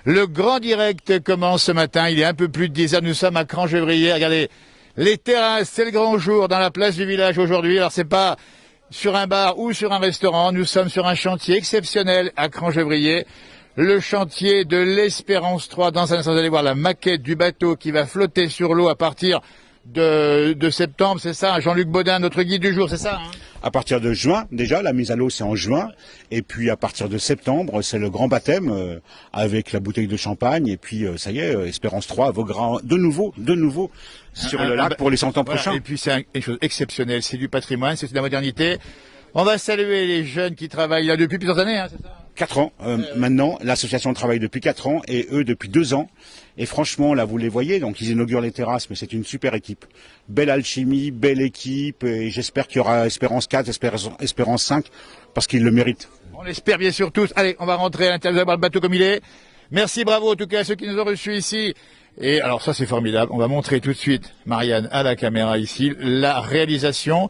Le grand direct commence ce matin. Il est un peu plus de 10 heures. Nous sommes à Crangevrier. Regardez, les terrasses, c'est le grand jour dans la place du village aujourd'hui. Alors c'est pas sur un bar ou sur un restaurant. Nous sommes sur un chantier exceptionnel à Crangevrier. Le chantier de l'Espérance 3. Dans un instant, vous allez voir la maquette du bateau qui va flotter sur l'eau à partir de septembre, c'est ça, Jean-Luc Baudin, notre guide du jour, c'est ça À partir de juin, déjà, la mise à l'eau c'est en juin, et puis à partir de septembre, c'est le grand baptême avec la bouteille de champagne, et puis ça y est, Espérance 3 voguera de nouveau sur le lac pour les 100 ans prochains. Et puis c'est une chose exceptionnelle, c'est du patrimoine, c'est de la modernité. On va saluer les jeunes qui travaillent là depuis plusieurs années, c'est ça 4 ans maintenant, l'association travaille depuis 4 ans et eux depuis 2 ans. Et franchement, là vous les voyez, donc ils inaugurent les terrasses, mais c'est une super équipe. Belle alchimie, belle équipe, et j'espère qu'il y aura Espérance 4, Espérance 5, parce qu'ils le méritent. On l'espère bien sûr tous. Allez, on va rentrer à l'intérieur, voir le bateau comme il est. Merci, bravo en tout cas à ceux qui nous ont reçus ici. Et alors ça c'est formidable, on va montrer tout de suite, Marianne, à la caméra ici, la réalisation.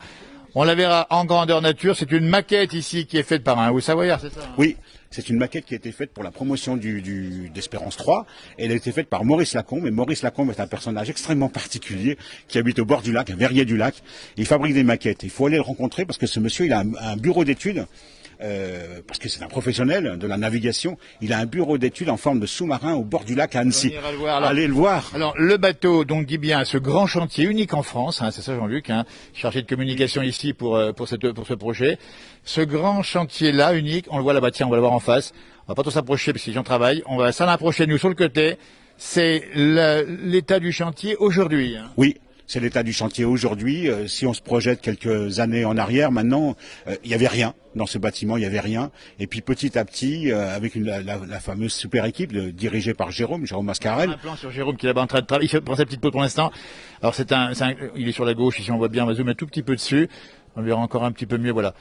On la verra en grandeur nature. C'est une maquette ici qui est faite par un Haut-Savoyard, c'est ça Oui, c'est une maquette qui a été faite pour la promotion d'Espérance 3. Elle a été faite par Maurice Lacombe. Et Maurice Lacombe est un personnage extrêmement particulier qui habite au bord du lac, à Verrier du lac. Il fabrique des maquettes. Il faut aller le rencontrer parce que ce monsieur, il a un bureau d'études. Parce que c'est un professionnel de la navigation, il a un bureau d'études en forme de sous-marin au bord du lac à Annecy. Allez le voir. Alors le bateau, donc dit bien, ce grand chantier unique en France, c'est ça Jean-Luc, chargé de communication ici pour ce projet. Ce grand chantier-là, unique, on le voit là-bas, tiens, on va le voir en face. On va pas trop s'approcher parce que les gens travaillent. On va s'en approcher nous sur le côté. C'est l'état du chantier aujourd'hui. Oui. C'est l'état du chantier aujourd'hui. Si on se projette quelques années en arrière, maintenant, il n'y avait rien dans ce bâtiment, il n'y avait rien. Et puis petit à petit, avec la fameuse super équipe dirigée par Jérôme Mascarel. Un plan sur Jérôme qui est là-bas en train de travailler. Il prend sa petite pause pour l'instant. Alors il est sur la gauche, ici on voit bien, on va zoomer un tout petit peu dessus. On le verra encore un petit peu mieux, voilà.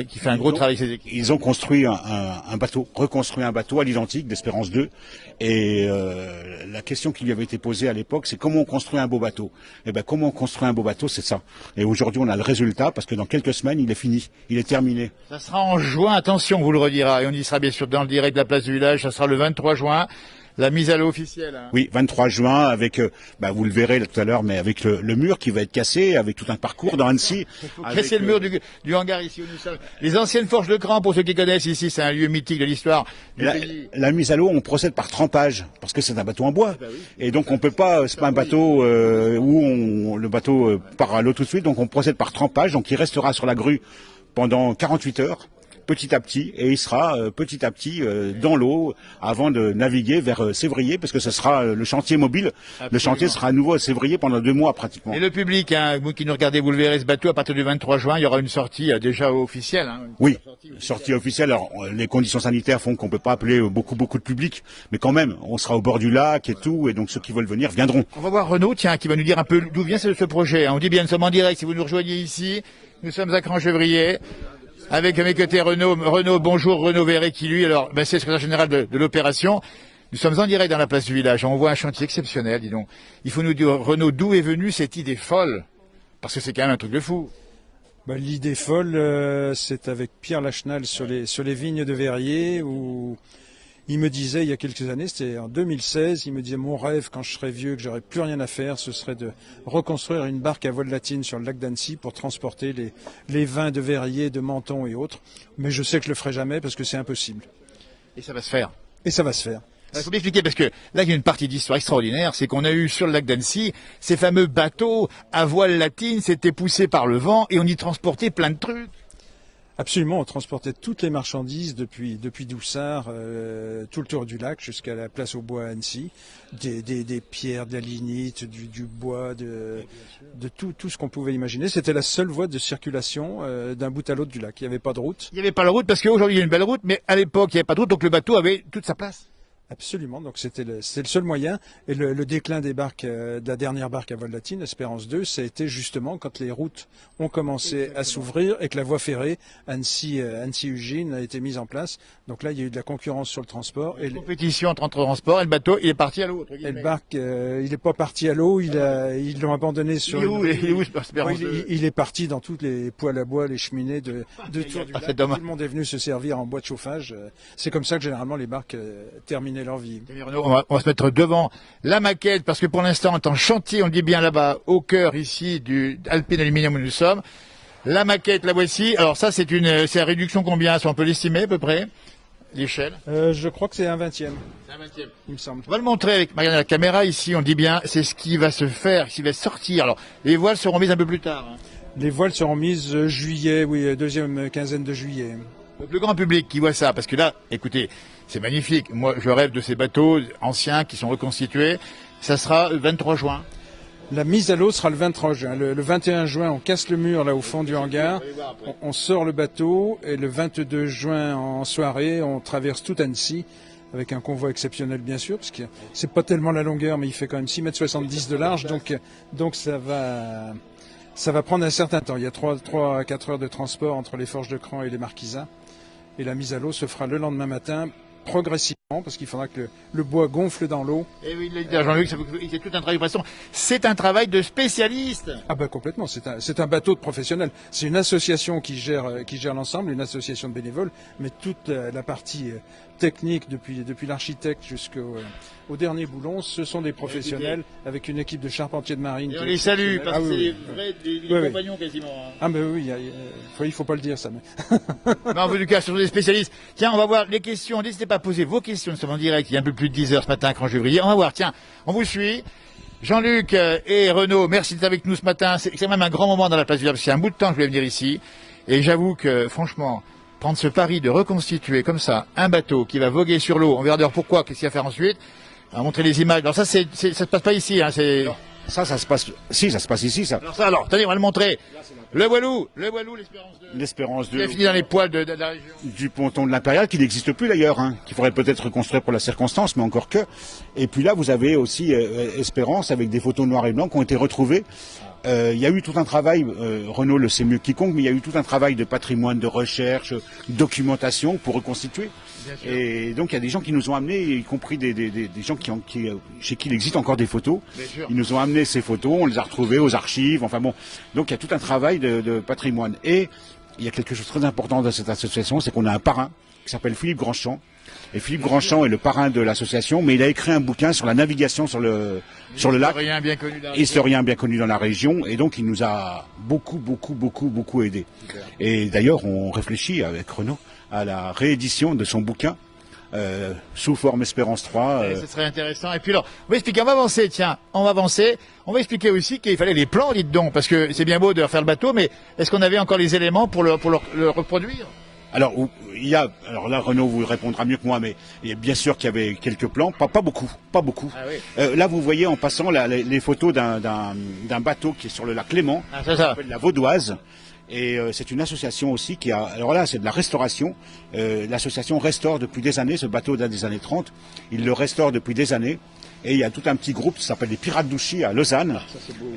Qui fait un gros travail avec ses équipes. Ils ont construit un bateau, reconstruit un bateau à l'identique d'Espérance 2. Et la question qui lui avait été posée à l'époque, c'est comment on construit un beau bateau. Eh ben, comment on construit un beau bateau, c'est ça. Et aujourd'hui, on a le résultat parce que dans quelques semaines, il est fini, il est terminé. Ça sera en juin, attention, on vous le redira. Et on y sera bien sûr dans le direct de la place du village. Ça sera le 23 juin. La mise à l'eau officielle. Oui, 23 juin, avec, vous le verrez là, tout à l'heure, mais avec le mur qui va être cassé, avec tout un parcours dans Annecy. Il faut casser le mur du hangar ici où nous sommes. Les anciennes forges de Cran, pour ceux qui connaissent ici, c'est un lieu mythique de l'histoire du pays. La mise à l'eau, on procède par trempage, parce que c'est un bateau en bois. Oui. Et donc on peut pas, c'est pas un bateau où le bateau part à l'eau tout de suite, donc on procède par trempage, donc il restera sur la grue pendant 48 heures. Petit à petit, et il sera petit à petit dans l'eau avant de naviguer vers Sévrier, parce que ce sera le chantier mobile. Absolument. Le chantier sera à nouveau à Sévrier pendant 2 mois pratiquement. Et le public, vous qui nous regardez, vous le verrez, ce bateau, à partir du 23 juin, il y aura une sortie déjà officielle. Oui, sortie officielle. Alors, les conditions sanitaires font qu'on peut pas appeler beaucoup de public, mais quand même, on sera au bord du lac et tout, et donc ceux qui veulent venir viendront. On va voir Renaud, tiens, qui va nous dire un peu d'où vient ce projet. On dit bien, nous sommes en direct, si vous nous rejoignez ici, nous sommes à Crangevrier. Avec à mes côtés Renaud, bonjour, Renaud Verret qui lui, alors, c'est le secrétaire général de l'opération. Nous sommes en direct dans la place du village. On voit un chantier exceptionnel, dis donc. Il faut nous dire, Renaud, d'où est venue cette idée folle? Parce que c'est quand même un truc de fou. L'idée folle, c'est avec Pierre Lachenal sur les vignes de Verrier où il me disait il y a quelques années, c'était en 2016, il me disait mon rêve quand je serai vieux, que j'aurais plus rien à faire, ce serait de reconstruire une barque à voile latine sur le lac d'Annecy pour transporter les vins de Verrier, de Menton et autres. Mais je sais que je le ferai jamais parce que c'est impossible. Et ça va se faire. Et ça va se faire. Il faut m'expliquer parce que là il y a une partie d'histoire extraordinaire, c'est qu'on a eu sur le lac d'Annecy ces fameux bateaux à voile latine, c'était poussé par le vent et on y transportait plein de trucs. Absolument, on transportait toutes les marchandises depuis Doussard, tout le tour du lac jusqu'à la place au bois à Annecy, des pierres, de la lignite, du bois, de tout ce qu'on pouvait imaginer. C'était la seule voie de circulation d'un bout à l'autre du lac. Il n'y avait pas de route. Il n'y avait pas de route parce qu'aujourd'hui il y a une belle route, mais à l'époque il n'y avait pas de route, donc le bateau avait toute sa place. Absolument, donc c'était le seul moyen. Et le déclin des barques, de la dernière barque à voile latine, Espérance 2, ça a été justement quand les routes ont commencé à s'ouvrir et que la voie ferrée Annecy-Ugine a été mise en place. Donc là, il y a eu de la concurrence sur le transport. Et compétition entre transports et le bateau, il est parti à l'eau. Et le barque, il n'est pas parti à l'eau, ils l'ont abandonné sur. Il est parti dans tous les poêles à bois, les cheminées de tour du lac. Tout le monde est venu se servir en bois de chauffage. C'est comme ça que généralement les barques terminaient gagner leur vie. Renaud, on va se mettre devant la maquette parce que pour l'instant, on est en chantier, on le dit bien là-bas, au cœur ici du Alpine Aluminium où nous sommes. La maquette, la voici. Alors ça, c'est la réduction combien? On peut l'estimer à peu près? L'échelle? Je crois que c'est un 20e. C'est un 20e. Il me semble. On va le montrer avec la caméra ici, on le dit bien, c'est ce qui va se faire, ce qui va sortir. Alors, les voiles seront mises un peu plus tard. Hein. Les voiles seront mises juillet, oui, deuxième quinzaine de juillet. Le grand public qui voit ça, parce que là, écoutez, c'est magnifique. Moi, je rêve de ces bateaux anciens qui sont reconstitués. Ça sera le 23 juin. La mise à l'eau sera le 23 juin. Le 21 juin, on casse le mur là au fond du hangar. On sort le bateau et le 22 juin en soirée, on traverse tout Annecy avec un convoi exceptionnel bien sûr, parce que c'est pas tellement la longueur, mais il fait quand même 6,70 m de large, donc ça va prendre un certain temps. Il y a 3 à 4 heures de transport entre les Forges de Cran et les Marquisats. Et la mise à l'eau se fera le lendemain matin, progressivement, parce qu'il faudra que le bois gonfle dans l'eau. Et oui, il l'a dit à Jean-Luc, c'est tout un travail de façon. C'est un travail de spécialiste. Ah ben complètement, c'est un bateau de professionnels. C'est une association qui gère l'ensemble, une association de bénévoles, mais toute la partie technique, depuis l'architecte jusqu'au dernier boulon, ce sont des professionnels avec une équipe de charpentiers de marine. Et on les salue, parce que c'est oui. des vrais compagnons quasiment. Hein. Ah ben oui, il faut pas le dire ça. Mais... Mais en tout cas, ce sont des spécialistes. Tiens, on va voir les questions. N'hésitez pas à poser vos questions. Nous sommes en direct, il y a un peu plus de 10 heures ce matin à Cran-Gevrier. On va voir, tiens, on vous suit. Jean-Luc et Renaud, merci d'être avec nous ce matin. C'est quand même un grand moment dans la place du Havre. C'est un bout de temps que je voulais venir ici. Et j'avoue que, franchement, prendre ce pari de reconstituer comme ça un bateau qui va voguer sur l'eau, on verra d'ailleurs pourquoi, qu'est-ce qu'il y a à faire ensuite. On va montrer les images. Alors ça, ça se passe pas ici, hein, c'est... Ça se passe. Si, ça se passe ici, ça. Alors, tenez, on va le montrer. Le Walou, L'Espérance qui a 2. fini dans les poils de la région. Du ponton de l'Impérial, qui n'existe plus d'ailleurs, hein, qu'il faudrait peut-être reconstruire pour la circonstance, mais encore que. Et puis là, vous avez aussi Espérance avec des photos noires et blancs qui ont été retrouvées. Il y a eu tout un travail, Renaud le sait mieux que quiconque, mais il y a eu tout un travail de patrimoine, de recherche, documentation pour reconstituer. Et donc il y a des gens qui nous ont amené, y compris des gens chez qui il existe encore des photos. Ils nous ont amené ces photos, on les a retrouvées aux archives, enfin bon. Donc il y a tout un travail de patrimoine. Et il y a quelque chose de très important dans cette association, c'est qu'on a un parrain qui s'appelle Philippe Grandchamp. Et Philippe Grandchamp est le parrain de l'association, mais il a écrit un bouquin sur la navigation sur le lac. Historien bien connu dans la région, et donc il nous a beaucoup aidé. Et d'ailleurs, on réfléchit avec Renaud à la réédition de son bouquin sous forme Espérance 3. Ce serait intéressant. Et puis alors, on va expliquer, on va avancer. On va expliquer aussi qu'il fallait les plans, dites donc, parce que c'est bien beau de refaire le bateau, mais est-ce qu'on avait encore les éléments pour le reproduire? Alors là, Renaud vous répondra mieux que moi, mais il y a bien sûr qu'il y avait quelques plans, pas beaucoup. Ah oui. Là, vous voyez en passant les photos d'un bateau qui est sur le lac Léman, c'est ça. La Vaudoise. Et c'est une association aussi qui a... Alors là, c'est de la restauration. L'association restaure depuis des années, ce bateau date des années 30. Il le restaure depuis des années. Et il y a tout un petit groupe qui s'appelle les Pirates d'Ouchy à Lausanne.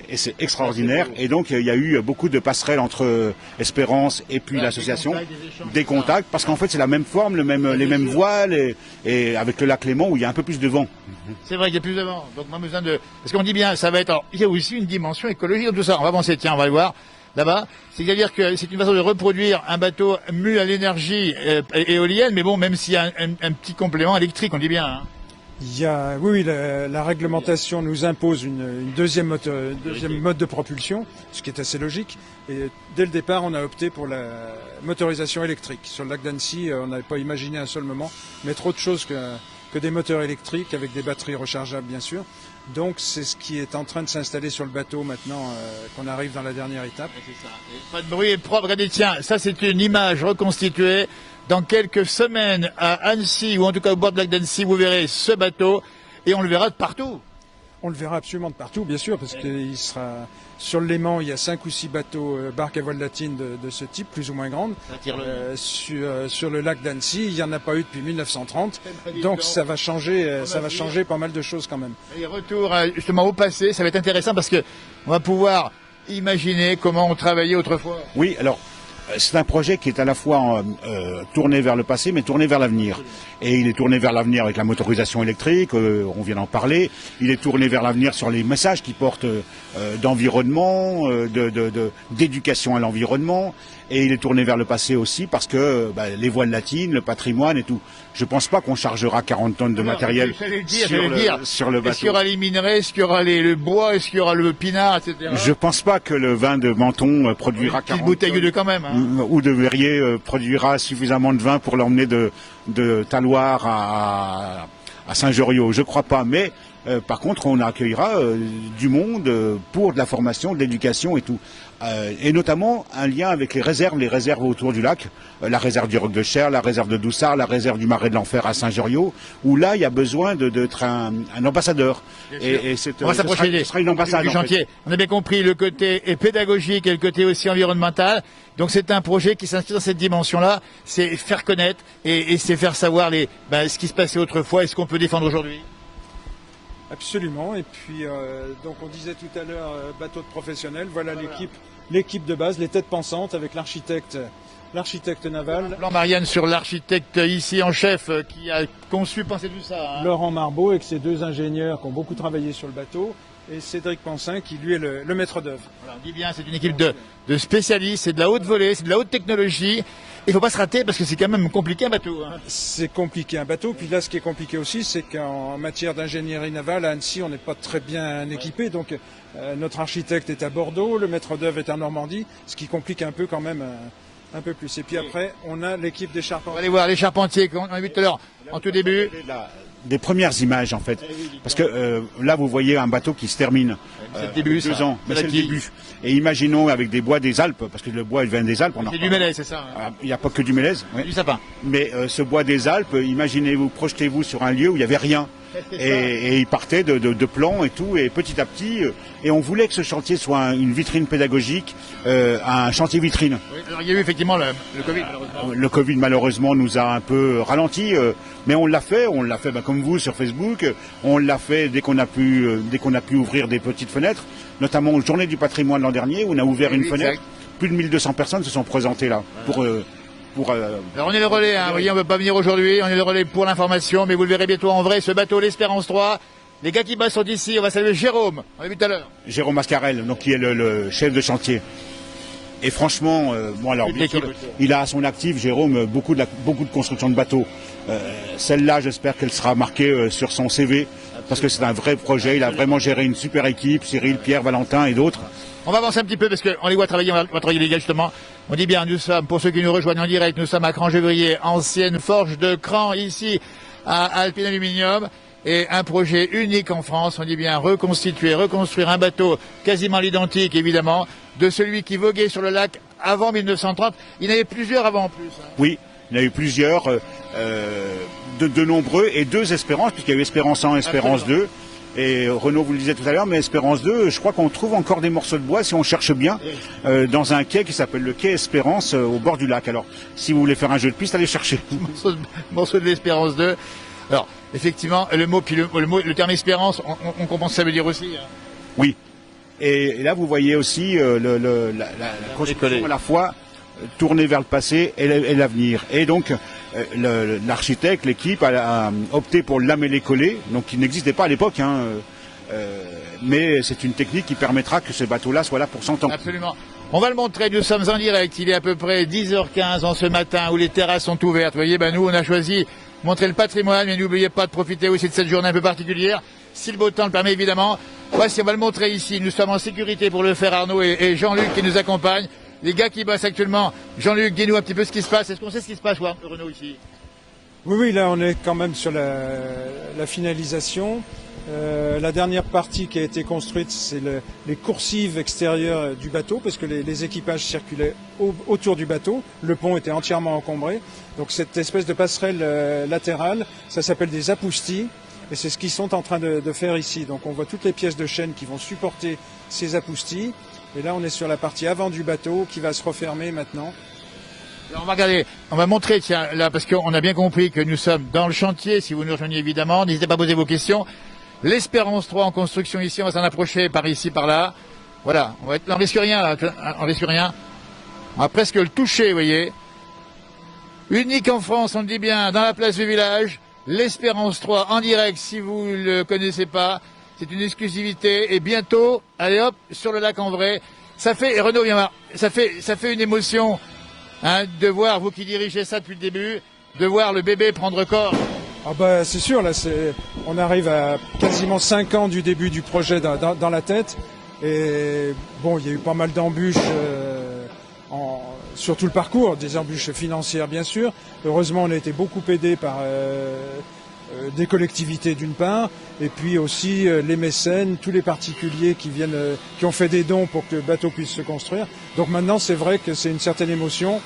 Et c'est extraordinaire. Et donc, il y a eu beaucoup de passerelles entre Espérance et puis l'association. Des contacts, parce qu'en fait, c'est la même forme, les mêmes voiles, et avec le lac Léman où il y a un peu plus de vent. C'est vrai qu'il y a plus de vent. Donc, on a besoin de... Parce qu'on dit bien, ça va être... Alors, il y a aussi une dimension écologique dans tout ça. On va avancer, tiens, on va le voir. Là-bas, c'est-à-dire que c'est une façon de reproduire un bateau mu à l'énergie éolienne, mais bon, même s'il y a un petit complément électrique, on dit bien. Hein. La réglementation nous impose une deuxième mode de propulsion, ce qui est assez logique. Et dès le départ, on a opté pour la motorisation électrique. Sur le lac d'Annecy, on n'avait pas imaginé à un seul moment mettre autre chose que des moteurs électriques avec des batteries rechargeables, bien sûr. Donc c'est ce qui est en train de s'installer sur le bateau maintenant qu'on arrive dans la dernière étape. C'est ça. Et pas de bruit et propre. Regardez, tiens, ça c'est une image reconstituée. Dans quelques semaines à Annecy, ou en tout cas au bord de lac d'Annecy, vous verrez ce bateau et on le verra de partout. On le verra absolument de partout, bien sûr, parce qu'il sera sur le Léman. Il y a 5 ou 6 bateaux barques à voile latine de ce type, plus ou moins grandes. Sur le lac d'Annecy, il n'y en a pas eu depuis 1930, donc ça va changer pas mal de choses quand même. Et retour justement au passé, ça va être intéressant parce que on va pouvoir imaginer comment on travaillait autrefois. Oui, alors C'est un projet qui est à la fois tourné vers le passé, mais tourné vers l'avenir. Et il est tourné vers l'avenir avec la motorisation électrique, on vient d'en parler. Il est tourné vers l'avenir sur les messages qui portent d'environnement, d'éducation à l'environnement. Et il est tourné vers le passé aussi parce que les voiles latines, le patrimoine et tout. Je pense pas qu'on chargera 40 tonnes de matériel sur le bateau. Est-ce qu'il y aura les minerais, est-ce qu'il y aura le bois, est-ce qu'il y aura le pinard, etc. Je pense pas que le vin de Menton produira 40 tonnes. Bouteille de quand même. Ou de Verrier produira suffisamment de vin pour l'emmener de Talloires à Saint-Geriot. Je crois pas, mais par contre on accueillera du monde pour de la formation, de l'éducation et tout. Et notamment un lien avec les réserves autour du lac, la réserve du Roc de Cher, la réserve de Doussard, la réserve du Marais de l'Enfer à Saint-Geriot, où là il y a besoin d'être un ambassadeur. Et on va s'approcher ce sera une ambassade du chantier. En fait. On a bien compris le côté pédagogique et le côté aussi environnemental. Donc c'est un projet qui s'inscrit dans cette dimension-là, c'est faire connaître et c'est faire savoir ce qui se passait autrefois et ce qu'on peut défendre aujourd'hui. Absolument. Et puis, donc on disait tout à l'heure, bateau de professionnels. Voilà l'équipe de base, les têtes pensantes avec l'architecte naval. Plan Marianne sur l'architecte ici en chef qui a pensé tout ça. Laurent Marbeau avec ses 2 ingénieurs qui ont beaucoup travaillé sur le bateau. Et Cédric Pansin qui lui est le maître d'œuvre. Voilà, on dit bien, c'est une équipe de spécialistes, c'est de la haute volée, c'est de la haute technologie. Il ne faut pas se rater parce que c'est quand même compliqué un bateau. C'est compliqué un bateau, puis là ce qui est compliqué aussi c'est qu'en matière d'ingénierie navale à Annecy on n'est pas très bien équipé, donc notre architecte est à Bordeaux, le maître d'œuvre est en Normandie, ce qui complique un peu quand même un peu plus. Et puis après on a l'équipe des charpentiers. On va aller voir les charpentiers qu'on a vu tout à l'heure en tout début. Des premières images en fait, parce que là vous voyez un bateau qui se termine. C'est le début, 2 ans, mais c'est le début. Et imaginons avec des bois des Alpes, parce que le bois il vient des Alpes. C'est du mélèze, c'est ça. Il n'y a pas que du mélèze. Du sapin. Mais ce bois des Alpes, imaginez-vous, projetez-vous sur un lieu où il n'y avait rien. Et il partait de plans et tout, et petit à petit, et on voulait que ce chantier soit une vitrine pédagogique, un chantier vitrine. Oui, alors, il y a eu effectivement le Covid malheureusement. Le Covid malheureusement nous a un peu ralenti, mais on l'a fait comme vous sur Facebook, on l'a fait dès qu'on a pu ouvrir des petites fenêtres, notamment aux Journées du patrimoine l'an dernier, où on a ouvert une fenêtre, exact. Plus de 1200 personnes se sont présentées là pour Alors on est le relais, vous voyez, on ne peut pas venir aujourd'hui, on est le relais pour l'information, mais vous le verrez bientôt en vrai, ce bateau, l'Espérance 3. Les gars qui bossent sont ici, on va saluer Jérôme, on l'a vu tout à l'heure. Jérôme Mascarel, donc qui est le chef de chantier. Et franchement, bien sûr, il a à son actif, Jérôme, beaucoup de construction de bateaux. Celle-là, j'espère qu'elle sera marquée sur son CV, parce que c'est un vrai projet, il a vraiment géré une super équipe, Cyril, Pierre, Valentin et d'autres. On va avancer un petit peu parce qu'on les voit travailler, on va travailler les gars justement. On dit bien, nous sommes, pour ceux qui nous rejoignent en direct, nous sommes à Cran-Gevrier, ancienne forge de Cran ici à Alpine Aluminium. Et un projet unique en France, on dit bien reconstruire un bateau quasiment l'identique évidemment, de celui qui voguait sur le lac avant 1930. Il y en avait plusieurs avant en plus. Oui, il y en a eu plusieurs, de nombreux, et 2 Espérances, puisqu'il y a eu Espérance 1, Espérance 2. Et Renaud vous le disait tout à l'heure, mais Espérance 2, je crois qu'on trouve encore des morceaux de bois si on cherche bien, dans un quai qui s'appelle le quai Espérance au bord du lac. Alors, si vous voulez faire un jeu de piste, allez chercher. Morceau de l'Espérance 2. Alors, effectivement, le terme Espérance, on comprend ce que ça veut dire aussi. Hein. Oui. Et là, vous voyez aussi la construction à la fois tournée vers le passé et l'avenir. Et donc, l'architecte, l'équipe a opté pour le lamellé-collé, donc qui n'existait pas à l'époque, mais c'est une technique qui permettra que ce bateau-là soit là pour 100 ans. Absolument. On va le montrer, nous sommes en direct, il est à peu près 10h15 en ce matin où les terrasses sont ouvertes. Vous voyez, nous on a choisi montrer le patrimoine, mais n'oubliez pas de profiter aussi de cette journée un peu particulière, si le beau temps le permet évidemment. Voici, on va le montrer ici, nous sommes en sécurité pour le faire, Arnaud et Jean-Luc qui nous accompagnent. Les gars qui bossent actuellement, Jean-Luc, dis-nous un petit peu ce qui se passe. Est-ce qu'on sait ce qui se passe, Renaud, ici? Oui, là on est quand même sur la finalisation. La dernière partie qui a été construite, c'est les coursives extérieures du bateau, parce que les équipages circulaient autour du bateau. Le pont était entièrement encombré. Donc cette espèce de passerelle latérale, ça s'appelle des apoustis. Et c'est ce qu'ils sont en train de faire ici. Donc on voit toutes les pièces de chaîne qui vont supporter ces apoustis. Et là on est sur la partie avant du bateau qui va se refermer maintenant. Alors on va regarder, on va montrer, tiens, là, parce qu'on a bien compris que nous sommes dans le chantier. Si vous nous rejoignez évidemment, n'hésitez pas à poser vos questions. L'Espérance 3 en construction ici, on va s'en approcher par ici, par là. Voilà, on risque rien, là, on risque rien. On va presque le toucher, vous voyez. Unique en France, on le dit bien, dans la place du village. L'Espérance 3 en direct, si vous ne le connaissez pas. C'est une exclusivité. Et bientôt, allez hop, sur le lac en vrai. Ça fait, et Renaud, viens voir, ça fait une émotion, hein, de voir, vous qui dirigez ça depuis le début, de voir le bébé prendre corps. Ah bah c'est sûr, là on arrive à quasiment 5 ans du début du projet dans la tête. Et bon, il y a eu pas mal d'embûches sur tout le parcours, des embûches financières bien sûr. Heureusement, on a été beaucoup aidé par des collectivités d'une part, et puis aussi les mécènes, tous les particuliers qui ont fait des dons pour que le bateau puisse se construire. Donc maintenant, c'est vrai que c'est une certaine émotion.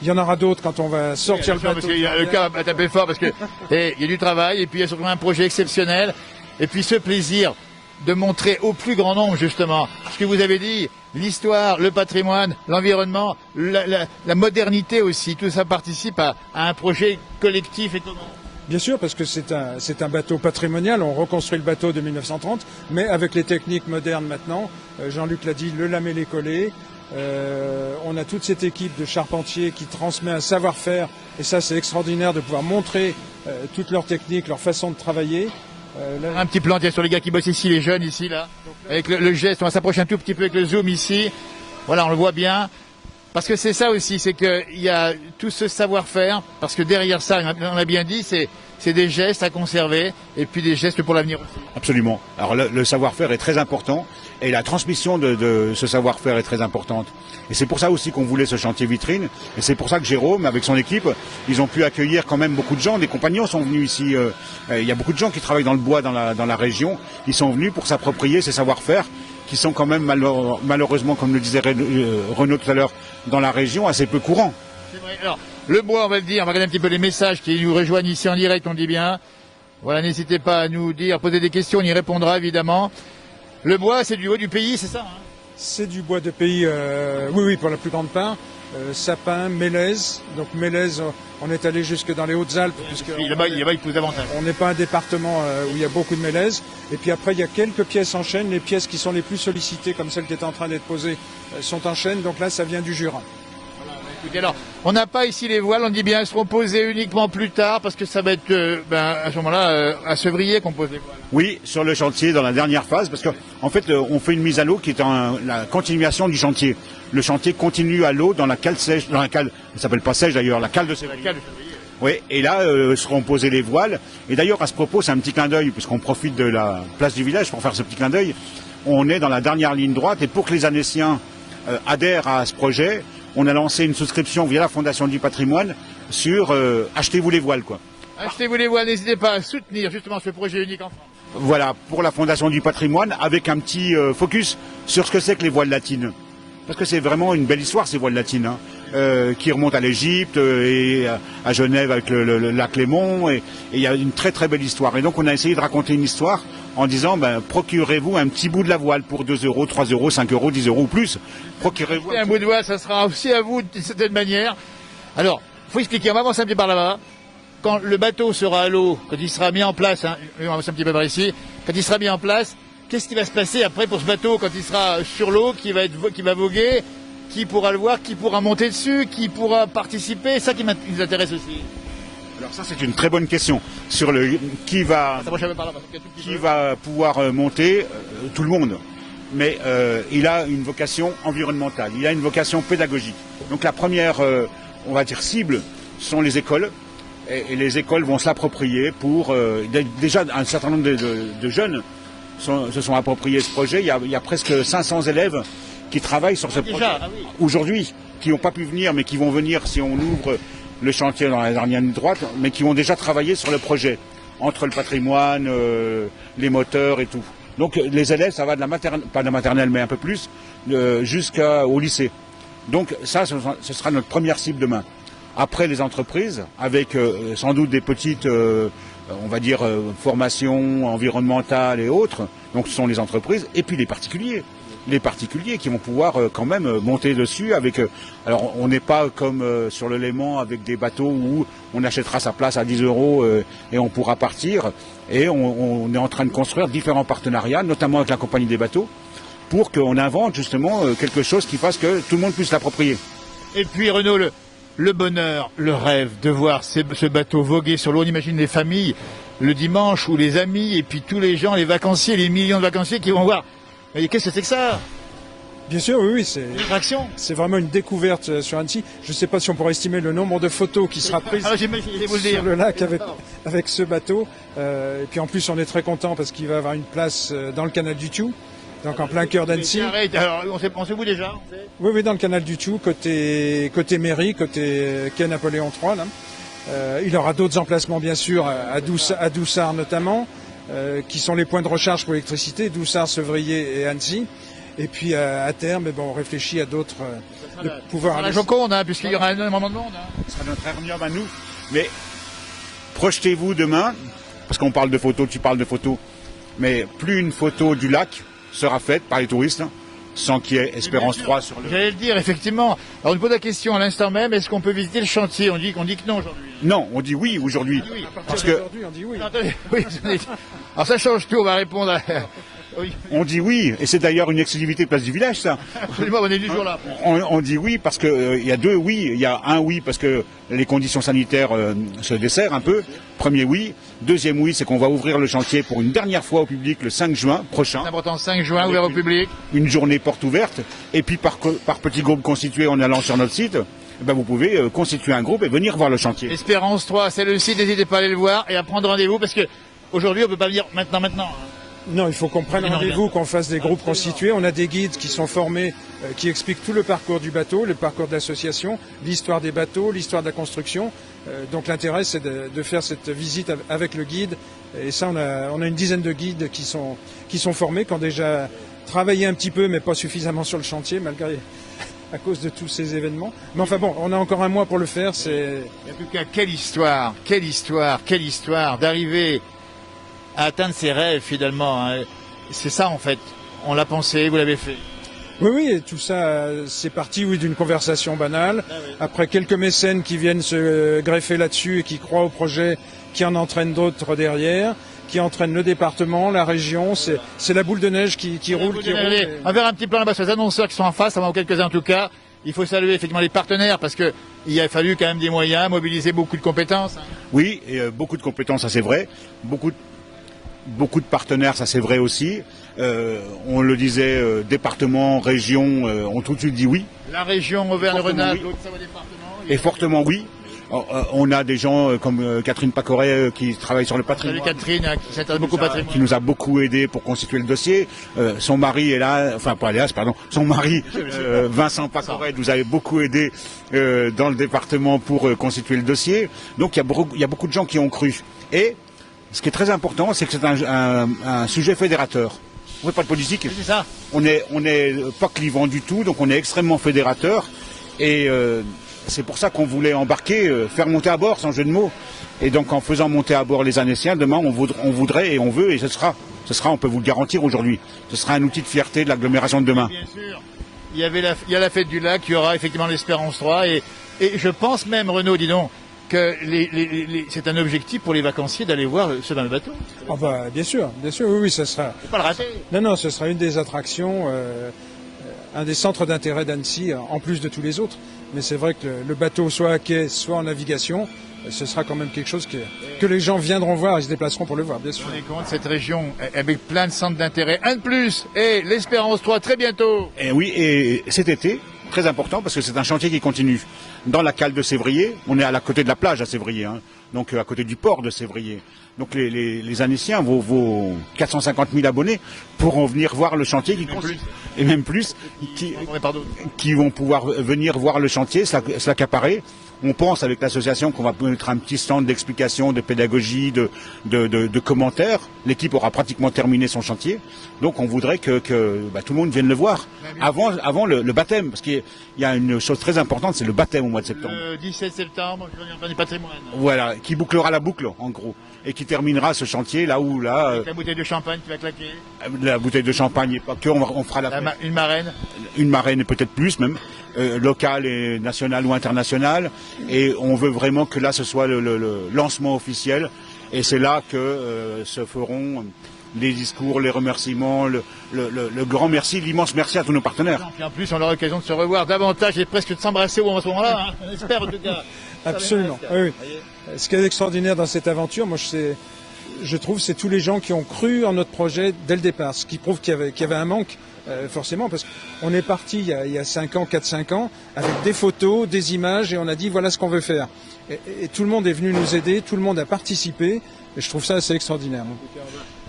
Il y en aura d'autres quand on va sortir le bateau. Parce qu'il y a le cas à taper fort parce que il y a du travail et puis il y a surtout un projet exceptionnel et puis ce plaisir de montrer au plus grand nombre justement ce que vous avez dit, l'histoire, le patrimoine, l'environnement, la modernité aussi, tout ça participe à un projet collectif étonnant. Bien sûr, parce que c'est un bateau patrimonial, on reconstruit le bateau de 1930, mais avec les techniques modernes maintenant, Jean-Luc l'a dit, le lamellé-collé, on a toute cette équipe de charpentiers qui transmet un savoir-faire, et ça c'est extraordinaire de pouvoir montrer toutes leurs techniques, leur façon de travailler. Un petit plan sur les gars qui bossent ici, les jeunes ici, là, avec le geste, on va s'approcher un tout petit peu avec le zoom ici, voilà, on le voit bien. Parce que c'est ça aussi, c'est qu'il y a tout ce savoir-faire, parce que derrière ça, on a bien dit, c'est des gestes à conserver, et puis des gestes pour l'avenir aussi. Absolument. Alors le savoir-faire est très important, et la transmission de ce savoir-faire est très importante. Et c'est pour ça aussi qu'on voulait ce chantier vitrine, et c'est pour ça que Jérôme, avec son équipe, ils ont pu accueillir quand même beaucoup de gens. Des compagnons sont venus ici, il y a beaucoup de gens qui travaillent dans le bois dans la région, ils sont venus pour s'approprier ces savoir-faire, qui sont quand même malheureusement, comme le disait Renaud tout à l'heure, dans la région, assez peu courants. C'est vrai. Alors, le bois, on va le dire, on va regarder un petit peu les messages qui nous rejoignent ici en direct, on dit bien. Voilà, n'hésitez pas à nous dire, poser des questions, on y répondra évidemment. Le bois, c'est du bois du pays, c'est ça, hein? C'est du bois de pays, oui, pour la plus grande part. Sapin, mélèze. Donc mélèze, on est allé jusque dans les Hautes-Alpes. Là-bas, il pousse davantage. On n'est pas un département où il y a beaucoup de mélèze. Et puis après, il y a quelques pièces en chêne. Les pièces qui sont les plus sollicitées, comme celles qui étaient en train d'être posées, sont en chêne. Donc là, ça vient du Jura. Voilà, écoutez, alors, on n'a pas ici les voiles, on dit bien, elles seront posées uniquement plus tard, parce que ça va être à ce moment-là, à Sevrier qu'on pose les voiles. Oui, sur le chantier, dans la dernière phase, parce qu'en fait, on fait une mise à l'eau qui est la continuation du chantier. Le chantier continue à l'eau dans la cale sèche, dans la cale, ça s'appelle pas sèche d'ailleurs, la cale de Sevrier. Oui, et là seront posées les voiles. Et d'ailleurs, à ce propos, c'est un petit clin d'œil, puisqu'on profite de la place du village pour faire ce petit clin d'œil. On est dans la dernière ligne droite, et pour que les Annéciens adhèrent à ce projet, on a lancé une souscription via la Fondation du Patrimoine sur achetez-vous les voiles, quoi. Achetez-vous les voiles, n'hésitez pas à soutenir justement ce projet unique en France. Voilà, pour la Fondation du Patrimoine, avec un petit focus sur ce que c'est que les voiles latines. Parce que c'est vraiment une belle histoire, ces voiles latines, hein, qui remontent à l'Égypte et à Genève avec le lac Léman. Et il y a une très très belle histoire. Et donc on a essayé de raconter une histoire en disant, procurez-vous un petit bout de la voile pour 2 euros, 3 euros, 5 euros, 10 euros ou plus. Procurez-vous un bout de voile, ça sera aussi à vous d'une certaine manière. Alors, il faut expliquer, on va avancer un petit peu par là-bas. Quand le bateau sera à l'eau, quand il sera mis en place, hein, on va avancer un petit peu par ici, quand il sera mis en place, qu'est-ce qui va se passer après pour ce bateau quand il sera sur l'eau, qui va voguer, qui pourra le voir, qui pourra monter dessus, qui pourra participer, c'est ça qui nous intéresse aussi. Alors ça c'est une très bonne question sur qui va pouvoir monter, tout le monde. Mais il a une vocation environnementale, il a une vocation pédagogique. Donc la première, on va dire cible, sont les écoles. Et les écoles vont se l'approprier pour déjà un certain nombre de jeunes se sont appropriés ce projet. Il y a presque 500 élèves qui travaillent sur ce projet aujourd'hui, qui n'ont pas pu venir, mais qui vont venir si on ouvre le chantier dans la dernière ligne droite, mais qui ont déjà travaillé sur le projet, entre le patrimoine, les moteurs et tout. Donc les élèves, ça va de la maternelle, pas de la maternelle, mais un peu plus, jusqu'au lycée. Donc ça, ce sera notre première cible demain. Après les entreprises, avec sans doute des petites, on va dire, formations environnementales et autres, donc ce sont les entreprises, et puis les particuliers. Les particuliers qui vont pouvoir quand même monter dessus avec... alors on n'est pas comme sur le Léman avec des bateaux où on achètera sa place à 10 euros et on pourra partir. Et on est en train de construire différents partenariats, notamment avec la compagnie des bateaux, pour qu'on invente justement quelque chose qui fasse que tout le monde puisse l'approprier. Et puis Renaud, le bonheur, le rêve de voir ce bateau voguer sur l'eau. On imagine les familles le dimanche ou les amis et puis tous les gens, les vacanciers, les millions de vacanciers qui vont voir. Mais qu'est-ce que c'est que ça? Bien sûr, oui, c'est Une attraction. c'est vraiment une découverte sur Annecy. Je ne sais pas si on pourra estimer le nombre de photos qui sera prise J'imagine, je vais vous le sur dire. le lac avec ce bateau. Et puis en plus, on est très content parce qu'il va avoir une place dans le canal du Thiou, donc en plein cœur d'Annecy. Alors, on sait où déjà? Oui, oui, dans le canal du Thiou, côté mairie, côté quai Napoléon III. Là. Il aura d'autres emplacements, bien sûr, à Doussard notamment, qui sont les points de recharge pour l'électricité, Doussard, Sevrier et Annecy. Et puis à terme, on réfléchit à d'autres de pouvoir. La Joconde, puisqu'il y aura énormément de monde. Ce sera notre hernium à nous. Mais projetez-vous demain, parce qu'on parle de photos, tu parles de photos, mais plus une photo du lac sera faite par les touristes, sans qu'il y ait Espérance 3 sur le... J'allais le dire, effectivement. Alors, on nous pose la question à l'instant même, est-ce qu'on peut visiter le chantier? On dit que non aujourd'hui. Non, on dit oui aujourd'hui. Oui. Parce que Aujourd'hui, on dit oui. Non, attendez, oui, alors ça change tout, on va répondre à... Oui, on dit oui, et c'est d'ailleurs une exclusivité Place du Village, ça. absolument, on est du jour là. On dit oui parce que il y a deux oui. Il y a un oui parce que les conditions sanitaires se desserrent un peu. Premier oui. Deuxième oui, c'est qu'on va ouvrir le chantier pour une dernière fois au public le 5 juin prochain. C'est important, 5 juin, ouvert au public. Une journée porte ouverte. Et puis par petits groupes constitués en allant sur notre site, vous pouvez constituer un groupe et venir voir le chantier. Espérance 3, c'est le site, n'hésitez pas à aller le voir et à prendre rendez-vous parce que aujourd'hui on peut pas venir maintenant. Non, il faut qu'on prenne rendez-vous, qu'on fasse des groupes constitués. On a des guides qui sont formés, qui expliquent tout le parcours du bateau, le parcours de l'association, l'histoire des bateaux, l'histoire de la construction. Donc l'intérêt, c'est de faire cette visite avec le guide. Et ça, on a une dizaine de guides qui sont formés, qui ont déjà travaillé un petit peu, mais pas suffisamment sur le chantier, malgré à cause de tous ces événements. Mais enfin bon, on a encore un mois pour le faire. En tout cas, quelle histoire d'arriver à atteindre ses rêves finalement. C'est ça en fait. On l'a pensé, vous l'avez fait. Oui, oui, et tout ça, c'est parti, oui, d'une conversation banale. Après quelques mécènes qui viennent se greffer là-dessus et qui croient au projet, qui en entraînent d'autres derrière, qui entraînent le département, la région. C'est la boule de neige qui roule, qui roule. On verra un petit peu là-bas sur les annonceurs qui sont en face, avant quelques-uns en tout cas. Il faut saluer effectivement les partenaires parce que il a fallu quand même des moyens, mobiliser beaucoup de compétences. Oui, et beaucoup de compétences, ça c'est vrai. Beaucoup de partenaires, ça c'est vrai aussi. On le disait, département, région, ont tout de suite dit oui. La région Auvergne-Rhône-Alpes, oui. Haute-Savoie département. Et fortement oui. On a des gens comme Catherine Pacoret qui travaille sur le patrimoine. Salut Catherine, qui s'intéresse beaucoup au patrimoine. Qui nous a beaucoup aidé pour constituer le dossier. Son mari est là, enfin pas Léas, pardon. Son mari, Vincent Pacoret, nous avait beaucoup aidé dans le département pour constituer le dossier. Donc il y a beaucoup de gens qui ont cru. Et ce qui est très important, c'est que c'est un sujet fédérateur. On ne fait pas de politique. C'est ça. On est pas clivant du tout, donc on est extrêmement fédérateur. Et c'est pour ça qu'on voulait embarquer, faire monter à bord, sans jeu de mots. Et donc en faisant monter à bord les Annéciens, demain on voudrait et on veut, et ce sera, on peut vous le garantir aujourd'hui, ce sera un outil de fierté de l'agglomération de demain. Bien sûr. Il y a la fête du lac, il y aura effectivement l'Espérance 3 et je pense même, Renaud, dis donc, que c'est un objectif pour les vacanciers d'aller voir ce fameux bateau. Ah bien sûr, oui, ça sera. Faut pas le rater. Non, ce sera une des attractions, un des centres d'intérêt d'Annecy, en plus de tous les autres. Mais c'est vrai que le bateau, soit à quai, soit en navigation, ce sera quand même quelque chose que les gens viendront voir et se déplaceront pour le voir, bien sûr. Vous vous rendez compte, cette région avec plein de centres d'intérêt, un de plus, et l'Espérance 3 très bientôt. Et oui, et cet été, très important parce que c'est un chantier qui continue. Dans la cale de Sévrier, on est à la côté de la plage à Sévrier, donc à côté du port de Sévrier. Donc les Annéciens, vos 450 000 abonnés, pourront venir voir le chantier et même plus, qui vont pouvoir venir voir le chantier, se l'accaparer. On pense avec l'association qu'on va mettre un petit stand d'explication, de pédagogie, de commentaires. L'équipe aura pratiquement terminé son chantier. Donc on voudrait que tout le monde vienne le voir avant le baptême. Parce qu'il y a une chose très importante, c'est le baptême au mois de septembre. Le 17 septembre, je reviens du patrimoine. Voilà, qui bouclera la boucle en gros. Et qui terminera ce chantier avec la bouteille de champagne qui va claquer. La bouteille de champagne et pas que, on fera une marraine. Une marraine et peut-être plus même, locale et nationale ou internationale. Et on veut vraiment que là ce soit le lancement officiel. Et c'est là que se feront les discours, les remerciements, le grand merci, l'immense merci à tous nos partenaires. Et en plus, on aura l'occasion de se revoir davantage et presque de s'embrasser au moment-là. Hein. On espère en tout cas. Absolument. Oui. Ce qui est extraordinaire dans cette aventure, moi, je trouve, c'est tous les gens qui ont cru en notre projet dès le départ, ce qui prouve qu'il y avait un manque, forcément, parce qu'on est parti il y a 4-5 ans, avec des photos, des images, et on a dit voilà ce qu'on veut faire. Et tout le monde est venu nous aider, tout le monde a participé, et je trouve ça assez extraordinaire.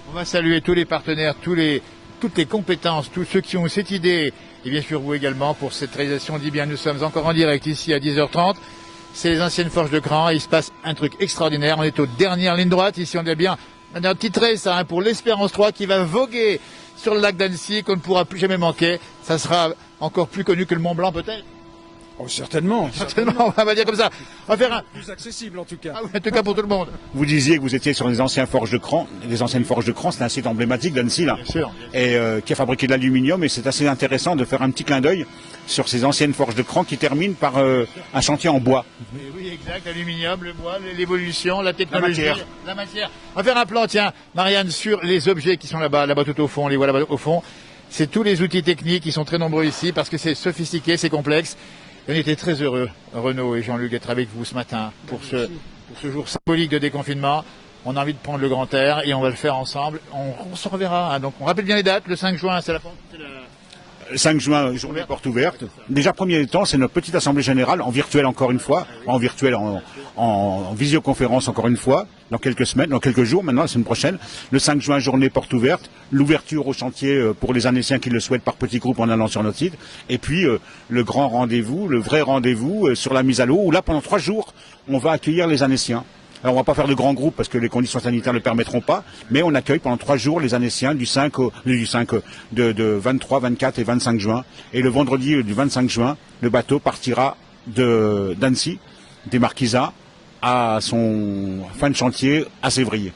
On va saluer tous les partenaires, toutes les compétences, tous ceux qui ont cette idée, et bien sûr vous également pour cette réalisation. On dit bien, nous sommes encore en direct ici à 10h30. C'est les anciennes forges de Cran et il se passe un truc extraordinaire. On est aux dernières lignes droites. Ici, on est bien. On a titré ça pour l'Espérance 3 qui va voguer sur le lac d'Annecy, qu'on ne pourra plus jamais manquer. Ça sera encore plus connu que le Mont Blanc peut-être. Oh, certainement. Certainement, on va dire comme ça. On va faire un... Plus accessible en tout cas. Ah oui, en tout cas pour tout le monde. Vous disiez que vous étiez sur les anciennes forges de Cran. Les anciennes forges de Cran, c'est un site emblématique d'Annecy, là. Bien sûr. Et qui a fabriqué de l'aluminium. Et c'est assez intéressant de faire un petit clin d'œil sur ces anciennes forges de Cran qui terminent par un chantier en bois. Oui, exact. L'aluminium, le bois, l'évolution, la technologie, La matière. On va faire un plan, tiens, Marianne, sur les objets qui sont là-bas tout au fond. On les voit là-bas au fond. C'est tous les outils techniques qui sont très nombreux ici parce que c'est sophistiqué, c'est complexe. Et on était très heureux, Renaud et Jean-Luc, d'être avec vous ce matin pour ce jour symbolique de déconfinement. On a envie de prendre le grand air et on va le faire ensemble. On se reverra. Hein. Donc on rappelle bien les dates. Le 5 juin, c'est la... 5 juin, journée porte ouverte. Déjà, premier temps, c'est notre petite assemblée générale, en virtuel encore une fois, en virtuel, en visioconférence encore une fois, dans quelques semaines, dans quelques jours maintenant, la semaine prochaine. Le 5 juin, journée porte ouverte. L'ouverture au chantier pour les Annéciens qui le souhaitent par petits groupes en allant sur notre site. Et puis, le grand rendez-vous, le vrai rendez-vous sur la mise à l'eau, où là, pendant 3 jours, on va accueillir les Annéciens. Alors on va pas faire de grands groupes parce que les conditions sanitaires ne le permettront pas, mais on accueille pendant 3 jours les Annéciens de 23, 24 et 25 juin. Et le vendredi du 25 juin, le bateau partira d'Annecy, des Marquisats, à son fin de chantier à Sévrier.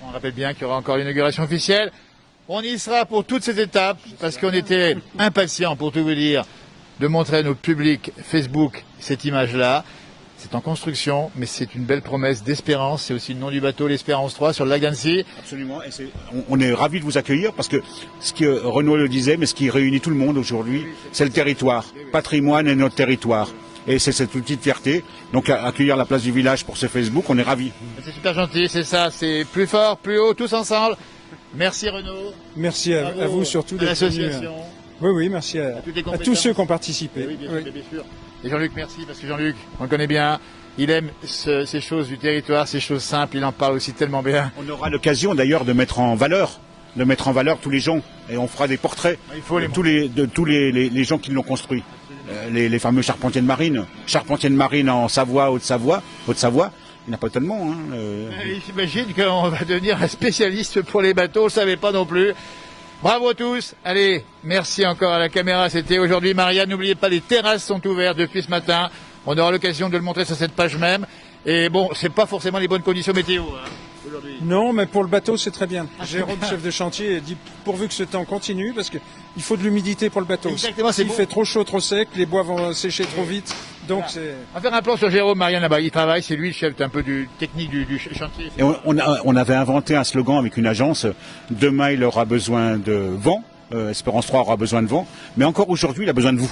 On rappelle bien qu'il y aura encore l'inauguration officielle. On y sera pour toutes ces étapes parce qu'on était impatients, pour tout vous dire, de montrer à nos publics Facebook cette image-là. C'est en construction, mais c'est une belle promesse d'espérance. C'est aussi le nom du bateau, l'Espérance 3, sur le lac d'Annecy. Absolument. Et on est ravis de vous accueillir parce que ce que Renaud le disait, mais ce qui réunit tout le monde aujourd'hui, c'est le territoire. Patrimoine et notre territoire. Et c'est cette petite fierté. Donc accueillir la place du village pour ce Facebook, on est ravis. C'est super gentil, c'est ça. C'est plus fort, plus haut, tous ensemble. Merci Renaud. Merci à vous surtout d'être l'association. Oui, merci à tous ceux qui ont participé. Oui, bien sûr. Et Jean-Luc, merci, parce que Jean-Luc, on le connaît bien, il aime ces choses du territoire, ces choses simples, il en parle aussi tellement bien. On aura l'occasion d'ailleurs de mettre en valeur tous les gens, et on fera des portraits de tous les gens qui l'ont construit. Les fameux charpentiers de marine en Savoie, Haute-Savoie, il n'y en a pas tellement. Hein, J'imagine qu'on va devenir un spécialiste pour les bateaux, on ne le savait pas non plus. Bravo à tous. Allez, merci encore à la caméra. C'était aujourd'hui Marianne. N'oubliez pas, les terrasses sont ouvertes depuis ce matin. On aura l'occasion de le montrer sur cette page même. Et bon, c'est pas forcément les bonnes conditions météo aujourd'hui. Non, mais pour le bateau, c'est très bien. Jérôme, chef de chantier, dit pourvu que ce temps continue, parce qu'il faut de l'humidité pour le bateau. Exactement, s'il fait trop chaud, trop sec, les bois vont sécher trop vite. Donc c'est... On va faire un plan sur Jérôme, Marianne là-bas. Il travaille, c'est lui le chef un peu du technique du chantier. Et on avait inventé un slogan avec une agence. Demain, il aura besoin de vent. Espérance 3 aura besoin de vent. Mais encore aujourd'hui, il a besoin de vous.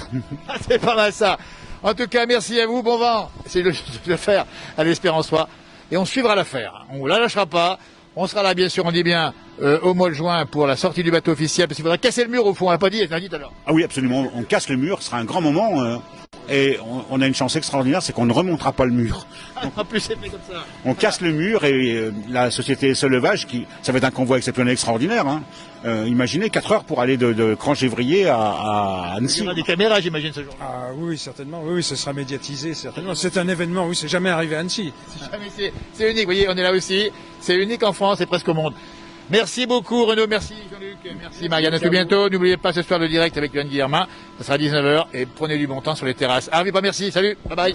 C'est pas mal ça. En tout cas, merci à vous. Bon vent. C'est de le faire à l'Espérance 3. Et on suivra l'affaire. On ne la lâchera pas. On sera là, bien sûr, on dit bien, au mois de juin pour la sortie du bateau officiel, parce qu'il faudra casser le mur au fond. On l'a pas dit, on l'a dit tout à l'heure. Ah oui, absolument. On casse le mur. Ce sera un grand moment. Et on a une chance extraordinaire, c'est qu'on ne remontera pas le mur. Donc, en plus, c'est fait comme ça. On casse le mur et la société Solevage, ça va être un convoi exceptionnel extraordinaire. Hein. Imaginez 4 heures pour aller de Cran-Gévrier à Annecy. Il y aura des caméras, j'imagine, ce jour-là. Ah oui, certainement. Oui, ce sera médiatisé, certainement. C'est un événement, oui, c'est jamais arrivé à Annecy. C'est unique, vous voyez, on est là aussi. C'est unique en France et presque au monde. Merci beaucoup Renaud, merci Jean-Luc, merci Marianne, à tout bientôt. N'oubliez pas ce soir le direct avec Yoann Guillermin, ça sera à 19h et prenez du bon temps sur les terrasses. Ah oui, pas merci, salut, bye bye.